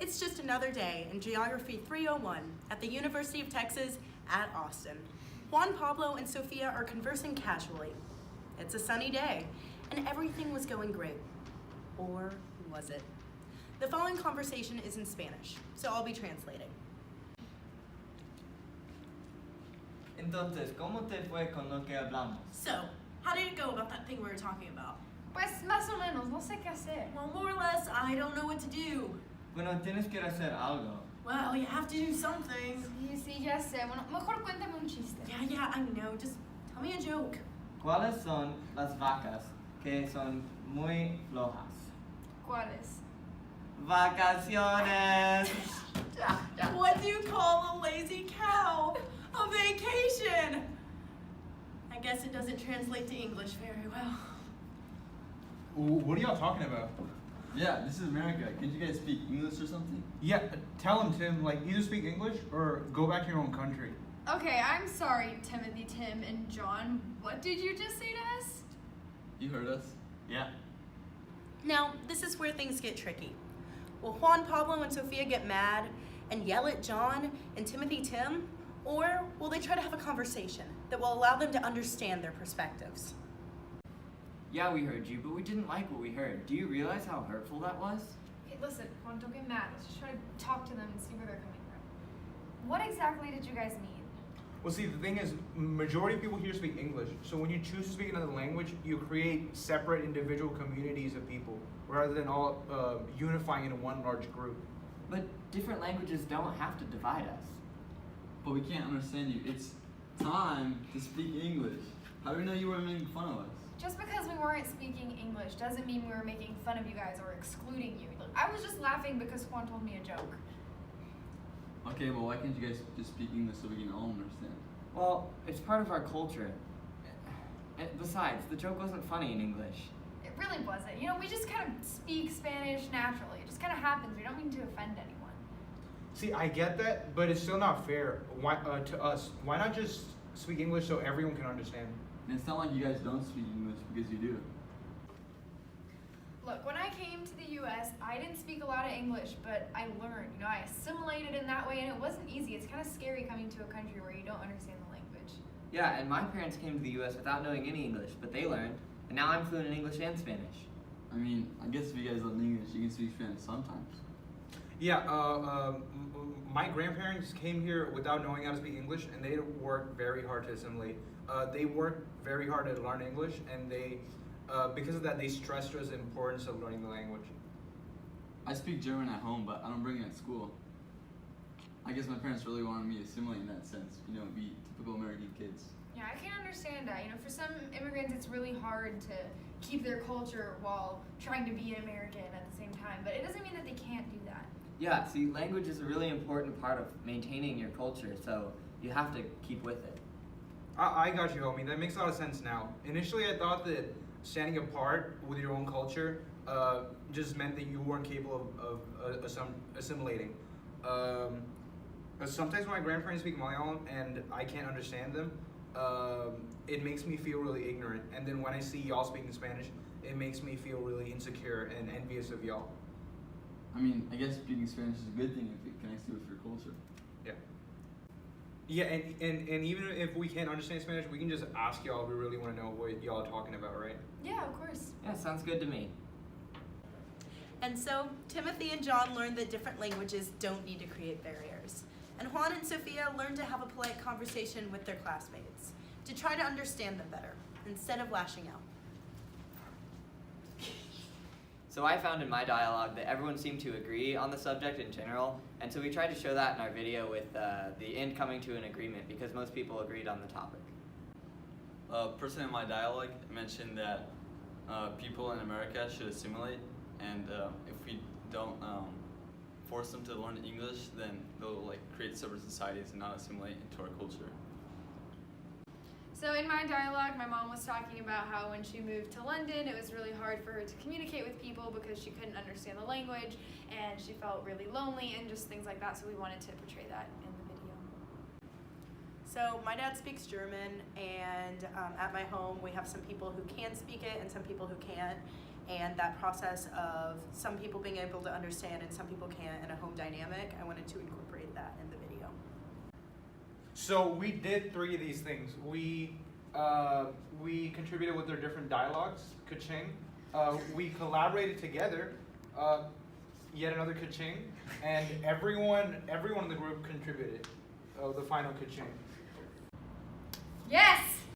It's just another day in Geography 301 at the University of Texas at Austin. Juan Pablo and Sofia are conversing casually. It's a sunny day, and everything was going great. Or was it? The following conversation is in Spanish, so I'll be translating. Entonces, ¿cómo te fue con lo que hablamos? So, how did it go about that thing we were talking about? Pues más o menos, no sé qué hacer. Well, more or less, I don't know what to do. Bueno, tienes que hacer algo. Well, you have to do something. Sí, ya sé. Bueno, mejor cuéntame un chiste. Yeah, I know. Just tell me a joke. ¿Cuáles son las vacas que son muy flojas? ¿Cuáles? Vacaciones. What do you call a lazy cow? A vacation! I guess it doesn't translate to English very well. What are y'all talking about? Yeah, this is America. Can't you guys speak English or something? Yeah, tell him, Tim, like, either speak English or go back to your own country. Okay, I'm sorry, Timothy, Tim, and John. What did you just say to us? You heard us? Yeah. Now, this is where things get tricky. Will Juan Pablo and Sofia get mad and yell at John and Timothy Tim? Or will they try to have a conversation that will allow them to understand their perspectives? Yeah, we heard you, but we didn't like what we heard. Do you realize how hurtful that was? Okay, listen, Juan, don't get mad. Let's just try to talk to them and see where they're coming from. What exactly did you guys mean? Well, see, the thing is, majority of people here speak English. So when you choose to speak another language, you create separate individual communities of people rather than all unifying in one large group. But different languages don't have to divide us. But we can't understand you. It's time to speak English. How do we know you weren't making fun of us? Just because we weren't speaking English doesn't mean we were making fun of you guys or excluding you. Look, I was just laughing because Juan told me a joke. Okay, well, why can't you guys just speak English so we can all understand? Well, it's part of our culture. And besides, the joke wasn't funny in English. It really wasn't. You know, we just kind of speak Spanish naturally. It just kind of happens. We don't mean to offend anyone. See, I get that, but it's still not fair. Why to us? Why not just speak English so everyone can understand? And it's not like you guys don't speak English because you do. Look, when I came to the U.S., I didn't speak a lot of English, but I learned. You know, I assimilated in that way, and it wasn't easy. It's kind of scary coming to a country where you don't understand the language. Yeah, and my parents came to the U.S. without knowing any English, but they learned. And now I'm fluent in English and Spanish. I mean, I guess if you guys learn English, you can speak Spanish sometimes. Yeah, my grandparents came here without knowing how to speak English, and they worked very hard to assimilate. They worked very hard to learn English, and they, because of that, they stressed us the importance of learning the language. I speak German at home, but I don't bring it at school. I guess my parents really wanted me to assimilate in that sense, you know, be typical American kids. Yeah, I can understand that. You know, for some immigrants, it's really hard to keep their culture while trying to be an American at the same time, but it doesn't mean that they can't do that. Yeah, see, language is a really important part of maintaining your culture, so you have to keep with it. I got you, homie. That makes a lot of sense now. Initially, I thought that standing apart with your own culture just meant that you weren't capable of assimilating. Sometimes when my grandparents speak Malayalam and I can't understand them, it makes me feel really ignorant. And then when I see y'all speaking Spanish, it makes me feel really insecure and envious of y'all. I mean, I guess speaking Spanish is a good thing if it connects you with your culture. Yeah. Yeah, and even if we can't understand Spanish, we can just ask y'all if we really want to know what y'all are talking about, right? Yeah, of course. Yeah, sounds good to me. And so, Timothy and John learned that different languages don't need to create barriers. And Juan and Sofia learned to have a polite conversation with their classmates, to try to understand them better, instead of lashing out. So I found in my dialogue that everyone seemed to agree on the subject in general, and so we tried to show that in our video with the end coming to an agreement because most people agreed on the topic. Person in my dialogue mentioned that people in America should assimilate, and if we don't force them to learn English, then they'll like create separate societies and not assimilate into our culture. So in my dialogue, my mom was talking about how when she moved to London, it was really hard for her to communicate with people because she couldn't understand the language, and she felt really lonely and just things like that, so we wanted to portray that in the video. So my dad speaks German, and at my home we have some people who can speak it and some people who can't. and that process of some people being able to understand and some people can't in a home dynamic, I wanted to incorporate that in the video. So we did 3 of these things. We contributed with their different dialogues, ka-ching. We collaborated together, yet another ka-ching, and everyone in the group contributed the final ka-ching. Yes!